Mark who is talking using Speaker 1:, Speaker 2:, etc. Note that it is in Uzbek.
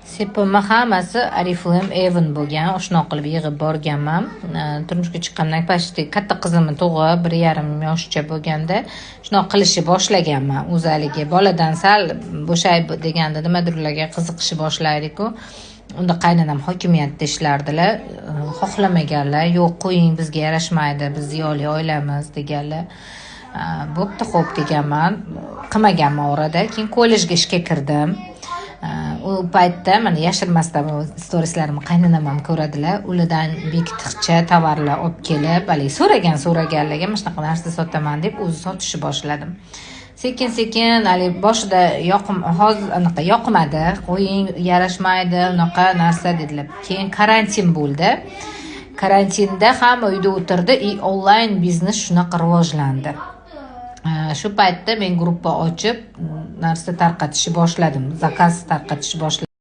Speaker 1: Sepimni hammasi Oriflame Avon bo'lgan. Shunaqa qilib yig'ib borganman. Turmushga chiqqandan pashti katta qizimni tug'ib 1,5 yoshcha bo'lganda shunaqa qilishni boshlaganman. O'zaligi boladan sal bo'shayib deganda nimadirlarga qiziqishni boshlaydi-ku. Unda qaynonam hokimiyatda ishlardilar. Xohlamaganlar, "Yo'q, qo'ying, bizga yarashmaydi, biz ziyoli oilamiz" deganlar. Bo'pti, xo'p deganman. Qilmaganman orada. Keyin kollejga ishga kirdim. U paytda mana yashirmasdan storieslarimni qaynonam ham ko'radilar. Ulardan bekitiqcha tovarlar olib kelib, haligi so'raganlarga mana shunaqa narsa sotaman deb o'zi sotishni boshladim. Sekin hali boshida yoqmadi, qo'ying, yarashmaydi, unaqa narsa dedilar. Keyin karantin bo'ldi. Karantinda hamma uyda o'tirdi, onlayn biznes shunaqa rivojlandi. Shu paytda men gruppa ochib, narsa tarqatishni boshladim, zakaz tarqatishni boshladim.